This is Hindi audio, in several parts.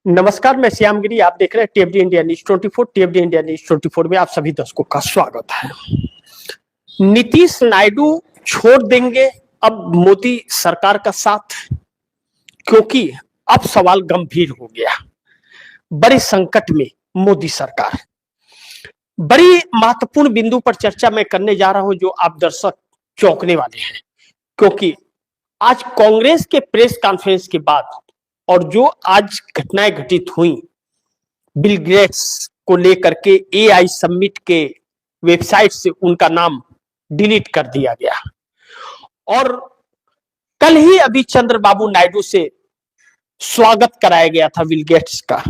नमस्कार, मैं श्यामगिरी। आप देख रहे हैं टीएफडी इंडिया न्यूज 24। टीएफडी इंडिया न्यूज 24 में आप सभी दर्शकों का स्वागत है। नीतीश नायडू छोड़ देंगे अब मोदी सरकार का साथ, क्योंकि अब सवाल गंभीर हो गया। बड़े संकट में मोदी सरकार। बड़ी महत्वपूर्ण बिंदु पर चर्चा मैं करने जा रहा हूं, जो आप दर्शक चौंकने वाले हैं, क्योंकि आज कांग्रेस के प्रेस कॉन्फ्रेंस के बाद और जो आज घटनाएं घटित हुई, बिल गेट्स को लेकर के एआई समिट के वेबसाइट से उनका नाम डिलीट कर दिया गया, और कल ही अभी चंद्रबाबू नायडू से स्वागत कराया गया था बिल गेट्स का।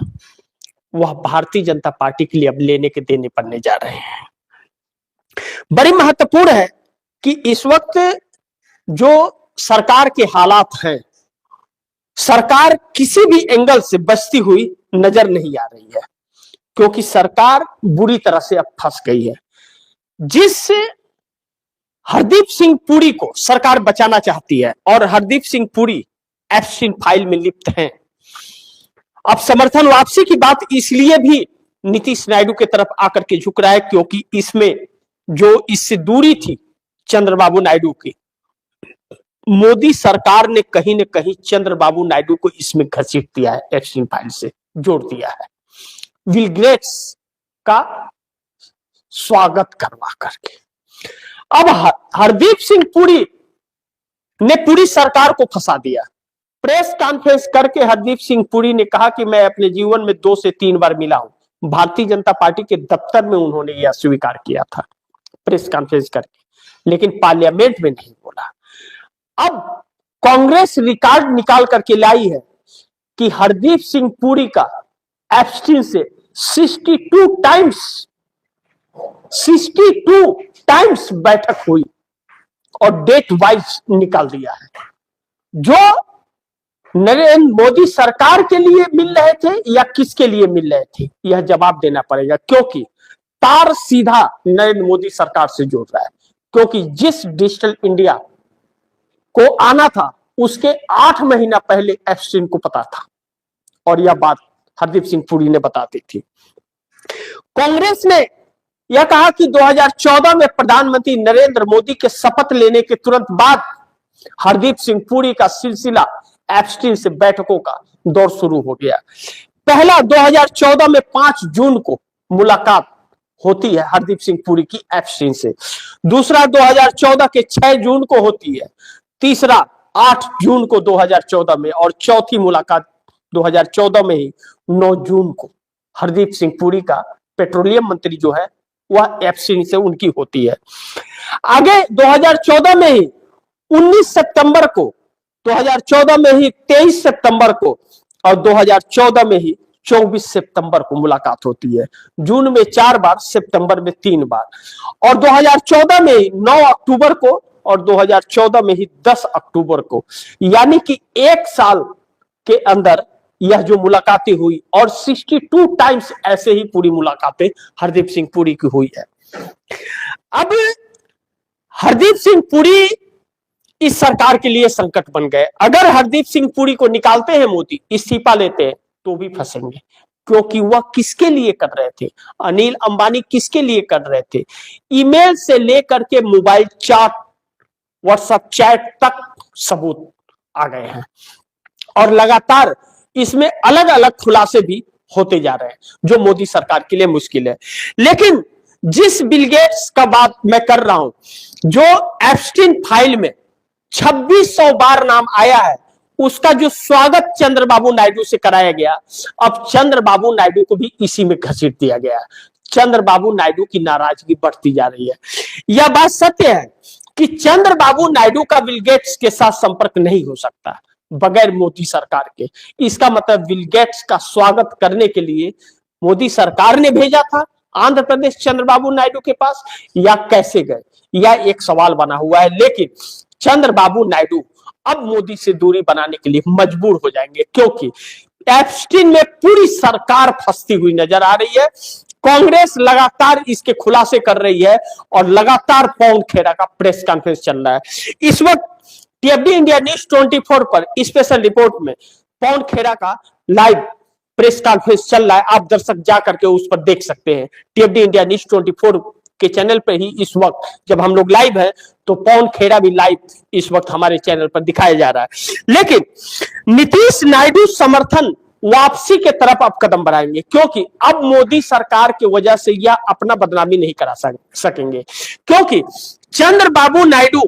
वह भारतीय जनता पार्टी के लिए अब लेने के देने पड़ने जा रहे हैं। बड़ी महत्वपूर्ण है कि इस वक्त जो सरकार के हालात हैं, सरकार किसी भी एंगल से बचती हुई नजर नहीं आ रही है, क्योंकि सरकार बुरी तरह से अब फंस गई है। जिस हरदीप सिंह पुरी को सरकार बचाना चाहती है, और हरदीप सिंह पुरी एप्स्टीन फाइल में लिप्त हैं। अब समर्थन वापसी की बात इसलिए भी नीतीश नायडू की तरफ आकर के झुक रहा है, क्योंकि इसमें जो इससे दूरी थी चंद्रबाबू नायडू की, मोदी सरकार ने कहीं न कहीं चंद्रबाबू नायडू को इसमें घसीट दिया है, एप्स्टीन फाइल से जोड़ दिया है, बिल गेट्स का स्वागत करवा करके। अब हरदीप सिंह पुरी ने पूरी सरकार को फंसा दिया। प्रेस कॉन्फ्रेंस करके हरदीप सिंह पुरी ने कहा कि मैं अपने जीवन में 2 से 3 बार मिला हूं। भारतीय जनता पार्टी के दफ्तर में उन्होंने यह स्वीकार किया था प्रेस कॉन्फ्रेंस करके, लेकिन पार्लियामेंट में नहीं बोला। अब कांग्रेस रिकॉर्ड निकाल करके लाई है कि हरदीप सिंह पुरी का एप्स्टीन से 62 टाइम्स बैठक हुई, और डेट वाइज निकाल दिया है। जो नरेंद्र मोदी सरकार के लिए मिल रहे थे या किसके लिए मिल रहे थे, यह जवाब देना पड़ेगा, क्योंकि तार सीधा नरेंद्र मोदी सरकार से जोड़ रहा है। क्योंकि जिस डिजिटल इंडिया को आना था, उसके 8 महीना पहले एप्स्टीन को पता था, और यह बात हरदीप सिंह पुरी ने बता दी थी। कांग्रेस ने यह कहा कि 2014 में प्रधानमंत्री नरेंद्र मोदी के शपथ लेने के तुरंत बाद हरदीप सिंह पुरी का सिलसिला एप्स्टीन से बैठकों का दौर शुरू हो गया। पहला 2014 में 5 जून को मुलाकात होती है हरदीप सिंह पुरी की एप्स्टीन से। दूसरा 2014 के 6 जून को होती है। तीसरा 8 जून को 2014 में, और चौथी मुलाकात 2014 में ही 9 जून को हरदीप सिंह पुरी का पेट्रोलियम मंत्री जो है वह एप्स्टीन से उनकी होती है। आगे 2014 में ही 19 सितंबर को, 2014 में ही 23 सितंबर को, और 2014 में ही 24 सितंबर को मुलाकात होती है। जून में 4 बार, सितंबर में 3 बार, और 2014 में ही 9 अक्टूबर को, और 2014 में ही 10 अक्टूबर को। यानी कि 1 साल के अंदर यह जो मुलाकातें हुई, और 62 टाइम्स ऐसे ही पूरी मुलाकातें हरदीप सिंह पुरी की हुई है। अब हरदीप सिंह पुरी इस सरकार के लिए संकट बन गए। अगर हरदीप सिंह पुरी को निकालते हैं मोदी, इस्तीफा लेते हैं, तो भी फंसेंगे, क्योंकि वह किसके लिए कर रहे थे, अनिल अंबानी किसके लिए कर रहे थे। ईमेल से लेकर के मोबाइल चैट, व्हाट्सएप चैट तक सबूत आ गए हैं, और लगातार इसमें अलग अलग खुलासे भी होते जा रहे हैं, जो मोदी सरकार के लिए मुश्किल है। लेकिन जिस बिल गेट्स का बात मैं कर रहा हूं, जो एप्स्टीन फाइल में 2600 बार नाम आया है, उसका जो स्वागत चंद्रबाबू नायडू से कराया गया, अब चंद्रबाबू नायडू को भी इसी में घसीट दिया गया। चंद्रबाबू नायडू की नाराजगी बढ़ती जा रही है। यह बात सत्य है कि चंद्रबाबू नायडू का बिल गेट्स के साथ संपर्क नहीं हो सकता बगैर मोदी सरकार के। इसका मतलब बिल गेट्स का स्वागत करने के लिए मोदी सरकार ने भेजा था आंध्र प्रदेश चंद्रबाबू नायडू के पास, या कैसे गए, यह एक सवाल बना हुआ है। लेकिन चंद्रबाबू नायडू अब मोदी से दूरी बनाने के लिए मजबूर हो जाएंगे, क्योंकि एप्स्टीन में पूरी सरकार फंसती हुई नजर आ रही है। कांग्रेस लगातार इसके खुलासे कर रही है, और लगातार पवन खेड़ा का प्रेस कॉन्फ्रेंस चल रहा है। इस वक्त टीएफडी इंडिया न्यूज 24 पर स्पेशल रिपोर्ट में पवन खेड़ा का लाइव प्रेस कॉन्फ्रेंस चल रहा है, आप दर्शक जा करके उस पर देख सकते हैं। टीएफडी इंडिया न्यूज 24 के चैनल पे ही इस वक्त जब हम लोग लाइव है तो पवन खेड़ा भी लाइव इस वक्त हमारे चैनल पर दिखाया जा रहा है। लेकिन नीतीश नायडू समर्थन वापसी के तरफ अब कदम बढ़ाएंगे, क्योंकि अब मोदी सरकार की वजह से यह अपना बदनामी नहीं करा सकेंगे, क्योंकि चंद्रबाबू नायडू,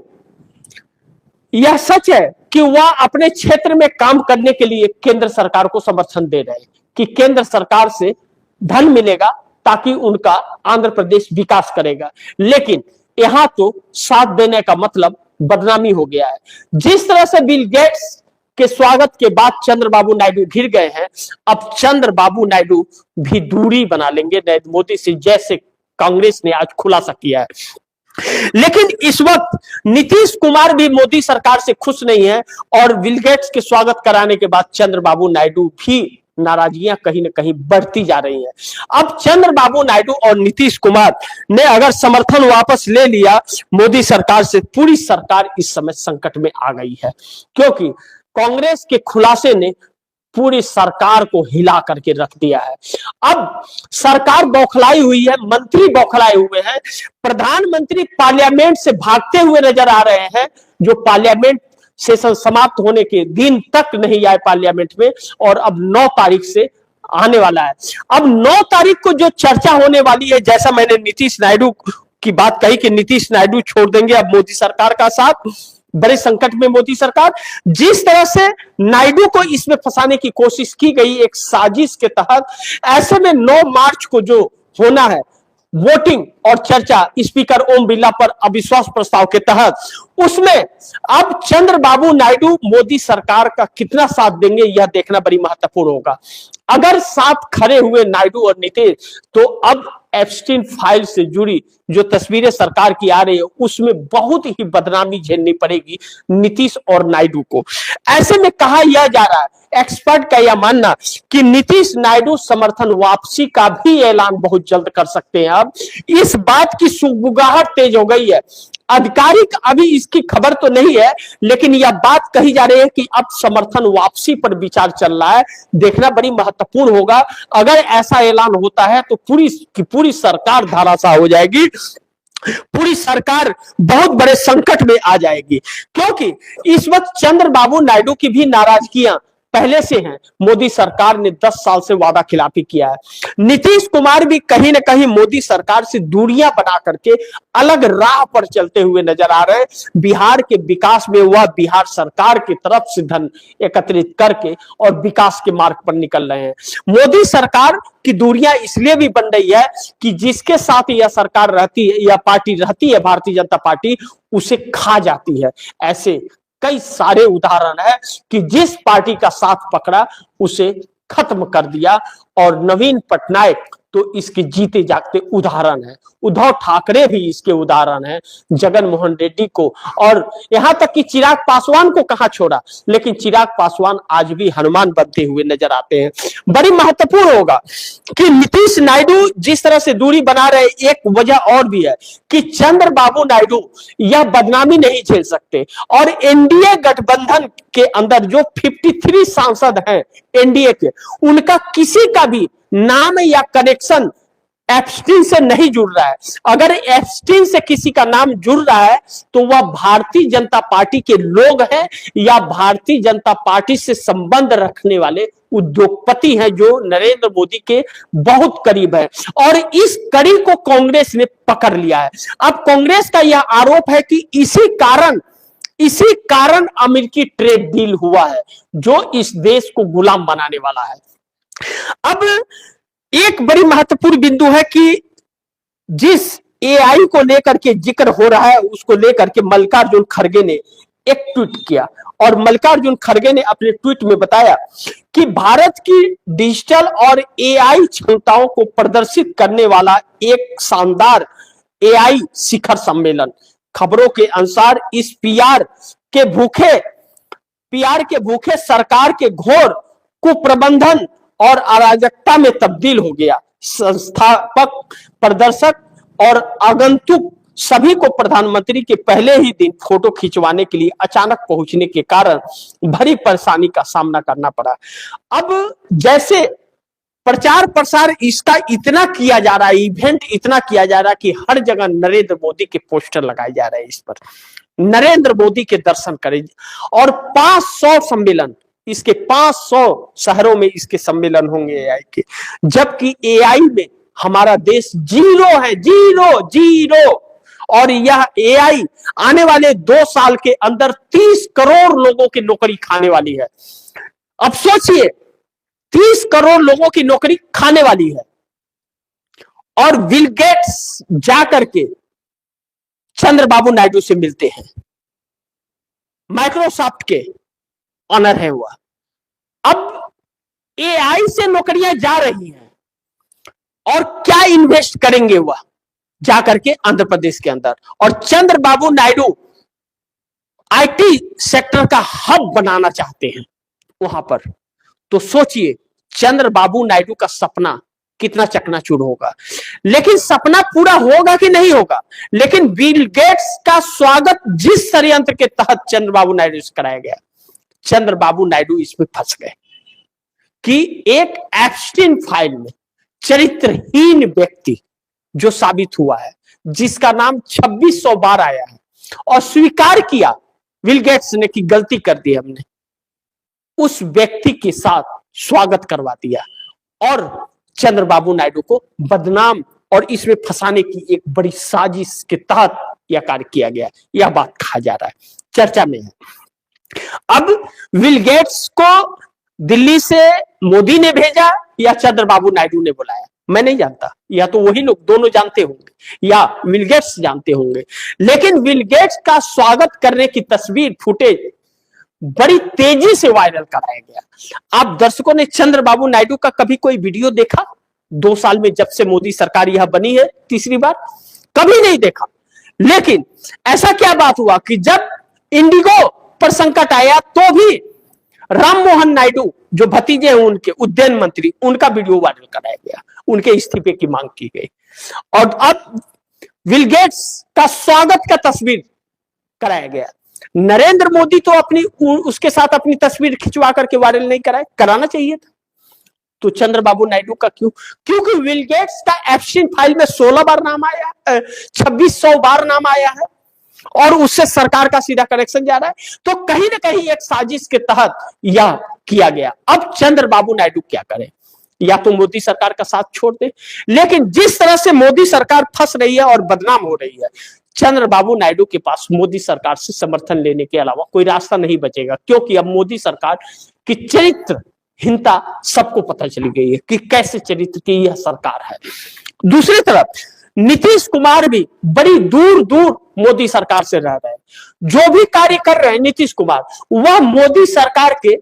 यह सच है कि वह अपने क्षेत्र में काम करने के लिए केंद्र सरकार को समर्थन दे रहे हैं कि केंद्र सरकार से धन मिलेगा ताकि उनका आंध्र प्रदेश विकास करेगा। लेकिन यहां तो साथ देने का मतलब बदनामी हो गया है। जिस तरह से बिल गेट्स के स्वागत के बाद चंद्रबाबू नायडू घिर गए हैं, अब चंद्रबाबू नायडू भी दूरी बना लेंगे नरेंद्र मोदी से, जैसे कांग्रेस ने आज खुलासा किया है। लेकिन इस वक्त नीतीश कुमार भी मोदी सरकार से खुश नहीं है और बिल गेट्स के स्वागत कराने के बाद चंद्रबाबू नायडू भी नाराजगियां कहीं ना कहीं बढ़ती जा रही हैं। अब चंद्रबाबू नायडू और नीतीश कुमार ने अगर समर्थन वापस ले लिया मोदी सरकार से, पूरी सरकार इस समय संकट में आ गई है, क्योंकि कांग्रेस के खुलासे ने पूरी सरकार को हिला करके रख दिया है। अब सरकार बौखलाई हुई है, मंत्री बौखलाए हुए हैं, प्रधानमंत्री पार्लियामेंट से भागते हुए नजर आ रहे हैं, जो पार्लियामेंट सेशन समाप्त होने के दिन तक नहीं आए पार्लियामेंट में, और अब 9 तारीख से आने वाला है। अब 9 तारीख को जो चर्चा होने वाली है, जैसा मैंने नीतीश नायडू की बात कही कि नीतीश नायडू छोड़ देंगे अब मोदी सरकार का साथ, बड़े संकट में मोदी सरकार, जिस तरह से नायडू को इसमें फंसाने की कोशिश की गई एक साजिश के तहत, ऐसे में 9 मार्च को जो होना है वोटिंग और चर्चा स्पीकर ओम बिरला पर अविश्वास प्रस्ताव के तहत, उसमें अब चंद्रबाबू नायडू मोदी सरकार का कितना साथ देंगे यह देखना बड़ी महत्वपूर्ण होगा। अगर साथ खड़े हुए नायडू और नीतीश, तो अब एप्स्टीन फाइल से जुड़ी जो तस्वीरें सरकार की आ रही है उसमें बहुत ही बदनामी झेलनी पड़ेगी नीतीश और नायडू को। ऐसे में कहा यह जा रहा है, एक्सपर्ट का यह मानना कि नीतीश नायडू समर्थन वापसी का भी ऐलान बहुत जल्द कर सकते हैं। अब इस बात की सुगबुगाहट तेज हो गई है, आधिकारिक अभी इसकी खबर तो नहीं है, लेकिन यह बात कही जा रही है कि अब समर्थन वापसी पर विचार चल रहा है। देखना बड़ी महत्वपूर्ण होगा। अगर ऐसा ऐलान होता है तो पूरी की पूरी सरकार धराशायी हो जाएगी, पूरी सरकार बहुत बड़े संकट में आ जाएगी, क्योंकि इस वक्त चंद्रबाबू नायडू की भी नाराजगियां पहले से हैं। मोदी सरकार ने 10 साल से वादा खिलाफी किया है। नीतीश कुमार भी कहीं ना कहीं मोदी सरकार से दूरियां बना करके अलग राह पर चलते हुए नजर आ रहे हैं। बिहार के विकास में वह बिहार सरकार की तरफ से धन एकत्रित करके और विकास के मार्ग पर निकल रहे हैं। मोदी सरकार की दूरियां इसलिए भी बन रही है कि जिसके साथ यह सरकार रहती है, यह पार्टी रहती है, भारतीय जनता पार्टी, उसे खा जाती है। ऐसे कई सारे उदाहरण है कि जिस पार्टी का साथ पकड़ा उसे खत्म कर दिया, और नवीन पटनायक तो इसके जीते जागते उदाहरण है। उद्धव ठाकरे भी इसके उदाहरण है, जगन मोहन रेड्डी को, और यहां तक कि चिराग पासवान को कहां छोड़ा, लेकिन चिराग पासवान आज भी हनुमान बनते हुए नजर आते हैं। बड़ी महत्वपूर्ण होगा कि नीतीश नायडू जिस तरह से दूरी बना रहे, एक वजह और भी है कि चंद्रबाबू नायडू यह बदनामी नहीं झेल सकते, और एनडीए गठबंधन के अंदर जो 53 सांसद हैं एनडीए के, उनका किसी का भी नाम या कनेक्शन एप्स्टीन से नहीं जुड़ रहा है। अगर एप्स्टीन से किसी का नाम जुड़ रहा है तो वह भारतीय जनता पार्टी के लोग हैं या भारतीय जनता पार्टी से संबंध रखने वाले उद्योगपति हैं जो नरेंद्र मोदी के बहुत करीब है, और इस कड़ी को कांग्रेस ने पकड़ लिया है। अब कांग्रेस का यह आरोप है कि इसी कारण अमेरिकी ट्रेड डील हुआ है जो इस देश को गुलाम बनाने वाला है। अब एक बड़ी महत्वपूर्ण बिंदु है कि जिस एआई को लेकर के जिक्र हो रहा है उसको लेकर के मल्लिकार्जुन खड़गे ने एक ट्वीट किया, और मल्लिकार्जुन खड़गे ने अपने ट्वीट में बताया कि भारत की डिजिटल और एआई क्षमताओं को प्रदर्शित करने वाला एक शानदार एआई शिखर सम्मेलन। खबरों के अनुसार इस पीआर के भूखे सरकार के घोर कुप्रबंधन और अराजकता में तब्दील हो गया। संस्थापक, प्रदर्शक और आगंतुक सभी को प्रधानमंत्री के पहले ही दिन फोटो खिंचवाने के लिए अचानक पहुंचने के कारण भारी परेशानी का सामना करना पड़ा। अब जैसे प्रचार प्रसार इसका इतना किया जा रहा है, इवेंट इतना किया जा रहा है कि हर जगह नरेंद्र मोदी के पोस्टर लगाए जा रहे हैं, इस पर नरेंद्र मोदी के दर्शन करें। और 500 सम्मेलन, इसके 500 शहरों में इसके सम्मेलन होंगे एआई के, जबकि एआई में हमारा देश जीरो है, जीरो। और यह एआई आने वाले 2 साल के अंदर 30 करोड़ लोगों की नौकरी खाने वाली है। अब सोचिए, 30 करोड़ लोगों की नौकरी खाने वाली है। और बिल गेट्स जाकर के चंद्रबाबू नायडू से मिलते हैं, माइक्रोसॉफ्ट के ऑनर है वह। अब एआई से नौकरियां जा रही हैं और क्या इन्वेस्ट करेंगे वह जाकर के आंध्र प्रदेश के अंदर। और चंद्रबाबू नायडू आईटी सेक्टर का हब बनाना चाहते हैं वहां पर। तो सोचिए चंद्रबाबू नायडू का सपना कितना चकनाचूर होगा। लेकिन सपना पूरा होगा कि नहीं होगा, लेकिन बिल गेट्स का स्वागत जिस षड्यंत्र के तहत चंद्रबाबू नायडू से कराया गया, चंद्रबाबू नायडू इसमें फंस गए कि एक एप्स्टीन फाइल में चरित्रहीन व्यक्ति जो साबित हुआ है, जिसका नाम 2600 बार आया है, और स्वीकार किया बिल गेट्स ने कि गलती कर दी हमने, उस व्यक्ति के साथ स्वागत करवा दिया और चंद्रबाबू नायडू को बदनाम और इसमें फंसाने की एक बड़ी साजिश के तहत यह कार्य किया गया। यह बात कहा जा रहा है, चर्चा में है। अब बिल गेट्स को दिल्ली से मोदी ने भेजा या चंद्रबाबू नायडू ने बुलाया, मैं नहीं जानता, या तो वही लोग दोनों जानते होंगे या बिल गेट्स जानते होंगे। लेकिन बिल गेट्स का स्वागत करने की तस्वीर, फुटेज बड़ी तेजी से वायरल कराया गया। आप दर्शकों ने चंद्रबाबू नायडू का कभी कोई वीडियो देखा 2 साल में, जब से मोदी सरकार यह बनी है तीसरी बार? कभी नहीं देखा। लेकिन ऐसा क्या बात हुआ कि जब इंडिगो पर संकट आया तो भी राम मोहन नायडू जो भतीजे हैं उनके, उद्यान मंत्री, उनका वीडियो वायरल कराया गया, उनके इस्तीफे की मांग की गई। और अब बिल गेट्स का स्वागत का तस्वीर कराया गया। नरेंद्र मोदी तो उसके साथ अपनी तस्वीर खिंचवा करके वायरल नहीं कराए, कराना चाहिए था। तो चंद्रबाबू नायडू का क्यों? क्योंकि बिल गेट्स का एप्स्टीन फाइल में 16 बार नाम आया, 2600 बार नाम आया है और उससे सरकार का सीधा कनेक्शन जा रहा है। तो कहीं ना कहीं एक साजिश के तहत यह किया गया। अब चंद्रबाबू नायडू क्या करें? या तो मोदी सरकार का साथ छोड़ दे, लेकिन जिस तरह से मोदी सरकार फंस रही है और बदनाम हो रही है, चंद्रबाबू नायडू के पास मोदी सरकार से समर्थन लेने के अलावा कोई रास्ता नहीं बचेगा। क्योंकि अब मोदी सरकार की चरित्रहीनता सबको पता चली गई है कि कैसे चरित्र की यह सरकार है। दूसरी तरफ नीतीश कुमार भी बड़ी दूर दूर मोदी सरकार से रह रहे हैं। जो भी कार्य कर रहे हैं नीतीश कुमार, वह मोदी सरकार के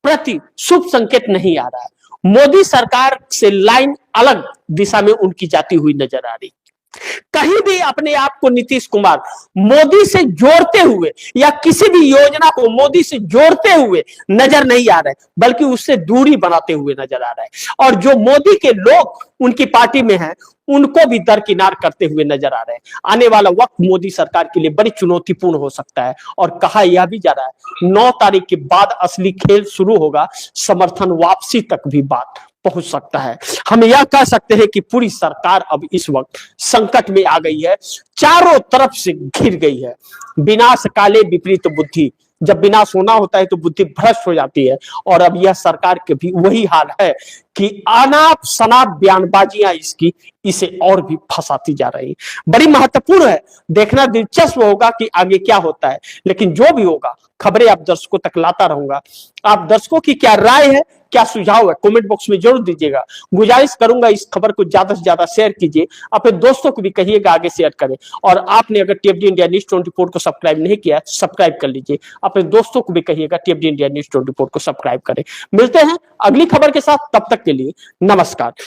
प्रति शुभ संकेत नहीं आ रहा है। मोदी सरकार से लाइन अलग दिशा में उनकी जाती हुई नजर आ रही। कहीं भी अपने आप को नीतीश कुमार मोदी से जोड़ते हुए या किसी भी योजना को मोदी से जोड़ते हुए नजर नहीं आ रहे, बल्कि उससे दूरी बनाते हुए नजर आ रहा है। और जो मोदी के लोग उनकी पार्टी में हैं, उनको भी दरकिनार करते हुए नजर आ रहे हैं। आने वाला वक्त मोदी सरकार के लिए बड़ी चुनौतीपूर्ण हो सकता है। और कहा यह भी जा रहा है 9 तारीख के बाद असली खेल शुरू होगा, समर्थन वापसी तक भी बात पहुंच सकता है। हम यह कह सकते हैं कि पूरी सरकार अब इस वक्त संकट में आ गई है, चारों तरफ से घिर गई है। विनाश काले विपरीत बुद्धि, जब विनाश होना होता है तो बुद्धि भ्रष्ट हो जाती है। और अब यह सरकार के भी वही हाल है कि अनाप शनाप बयानबाजियां इसकी इसे और भी फंसाती जा रही। बड़ी महत्वपूर्ण है, देखना दिलचस्प होगा कि आगे क्या होता है। लेकिन जो भी होगा, खबरें आप दर्शकों तक लाता रहूंगा। आप दर्शकों की क्या राय है, क्या सुझाव है, कमेंट बॉक्स में जरूर दीजिएगा। गुजारिश करूंगा इस खबर को ज्यादा से ज्यादा शेयर कीजिए, अपने दोस्तों को भी कहिएगा आगे शेयर करें। और आपने अगर टीएफडी इंडिया न्यूज 24 को सब्सक्राइब नहीं किया, सब्सक्राइब कर लीजिए। अपने दोस्तों को भी कहिएगा टीएफडी इंडिया न्यूज 24 को सब्सक्राइब करें। मिलते हैं अगली खबर के साथ, तब तक के लिए नमस्कार।